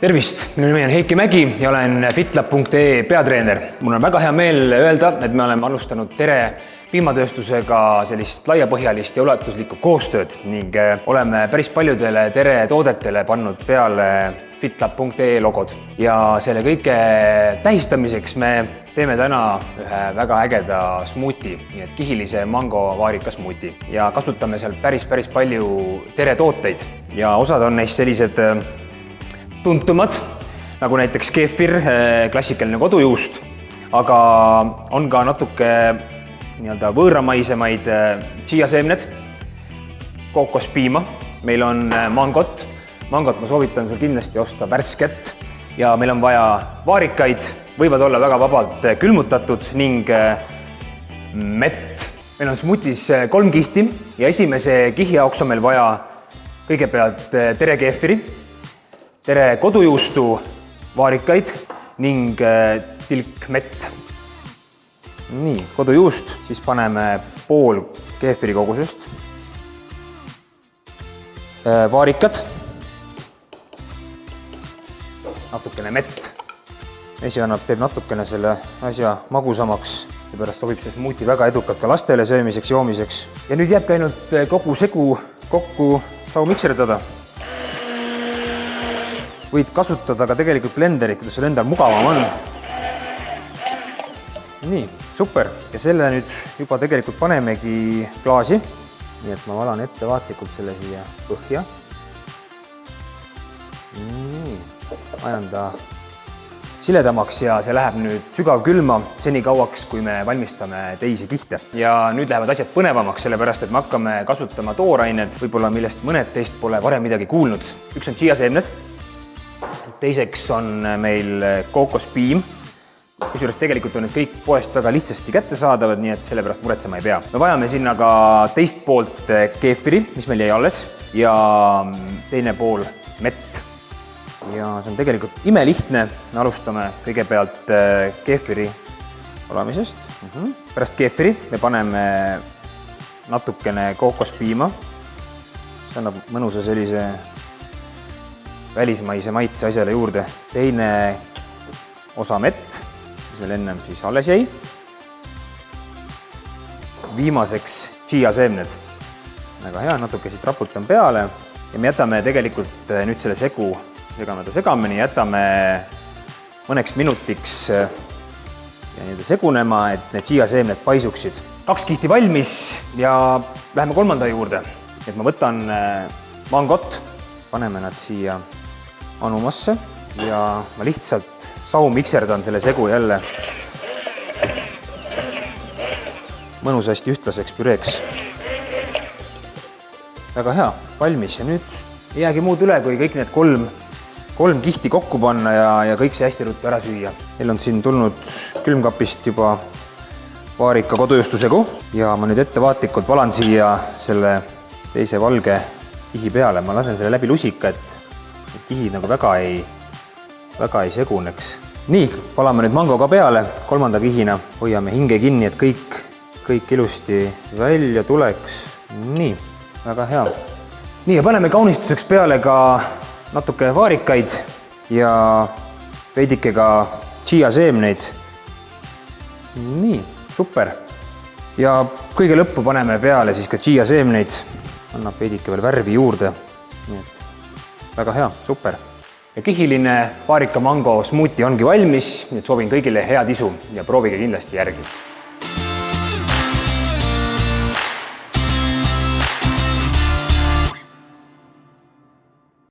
Tervist, minu nimi on Heiki Mägi ja olen fitlab.ee peatreener. Mul on väga hea meel öelda, et me oleme alustanud Tere piimatööstusega sellist laiapõhjalist ja ulatuslikku koostööd ning oleme päris paljudele Tere toodetele pannud peale fitlab.ee logod. Ja selle kõige tähistamiseks me teeme täna ühe väga ägeda smuuti, nii et kihilise mango vaarika smuuti. Ja kasutame seal päris palju Tere tooteid ja osad on neist sellised tuntumad, nagu näiteks keefir, klassikaline kodujuust, aga on ka natuke võõramaisemaid chiaseemned, kookospiima, meil on mangot ma soovitan sul kindlasti osta värsket ja meil on vaja vaarikaid, võivad olla väga vabalt külmutatud ning mett. Meil on smuutis 3 kihti ja esimese kihi jaoks on meil vaja kõigepealt Tere keefiri, Tere kodujuustu vaarikaid ning tilk mett. Nii, kodujuust, siis paneme pool keefiri kogusest. Vaarikad. Natukene mett. Vesi teeb natukene selle asja magusamaks ja pärast sobib see smuuti väga edukalt ka lastele söömiseks, joomiseks. Ja nüüd jääbki ainult kogu segu kokku saumikserdada. Võid kasutada ka tegelikult blenderit, kuidas sul endal mugavam on. Nii, super. Ja selle nüüd juba tegelikult panemegi klaasi. Nii et ma valan ettevaatlikult selle siia põhja. Nii, ajan ta siledamaks ja see läheb nüüd sügavkülma seni kauaks, kui me valmistame teisi kihte. Ja nüüd lähevad asjad põnevamaks, sellepärast et me hakkame kasutama toorained, võib-olla millest mõned teist pole varem midagi kuulnud. Üks on chiaseemned. Teiseks on meil kookospiim, kusjuures tegelikult on need kõik poest väga lihtsasti kätte saadavad, nii et selle pärast muretsema ei pea. Me vajame sinna ka teist poolt keefiri, mis meil jäi alles, ja teine pool mett. Ja see on tegelikult imelihtne. Me alustame kõigepealt keefiri olamisest. Pärast keefiri me paneme natukene kookospiima. See annab mõnusa sellise välismaise maitse asjale juurde. Teine osa mett, mis meil ennem siis alles jäi. Viimaseks chiaseemned. Väga hea, natuke siit raputan peale. Ja me jätame tegelikult nüüd selle segu, segame ta segamini, jätame mõneks minutiks ja segunema, et need chiaseemned paisuksid. 2 kihti valmis ja läheme 3. juurde. Et ma võtan mangot, paneme nad siia anumasse ja ma lihtsalt saumikserdan selle segu jälle mõnusasti ühtlaseks püreeks. Väga hea, valmis ja nüüd ei jäägi muud üle, kui kõik need 3 kihti kokku panna ja kõik see hästi ruttu ära süüa. Meil on siin tulnud külmkapist juba vaarika kodujuustusegu ja ma nüüd ettevaatlikult valan siia selle teise valge kihi peale. Ma lasen selle läbi lusika, et kihid nagu väga ei seguneks. Nii, valame nüüd mango ka peale 3. kihina. Hoiame hinge kinni, et kõik ilusti välja tuleks. Nii, väga hea. Nii, ja paneme kaunistuseks peale ka natuke vaarikaid ja veidike ka chiaseemneid. Nii, super. Ja kõige lõppu paneme peale siis ka chiaseemneid. Annab veidike veel värvi juurde. Nii et väga hea, super. Ja kihiline vaarika mango smuuti ongi valmis, nii et soovin kõigile head isu ja proovige kindlasti järgi.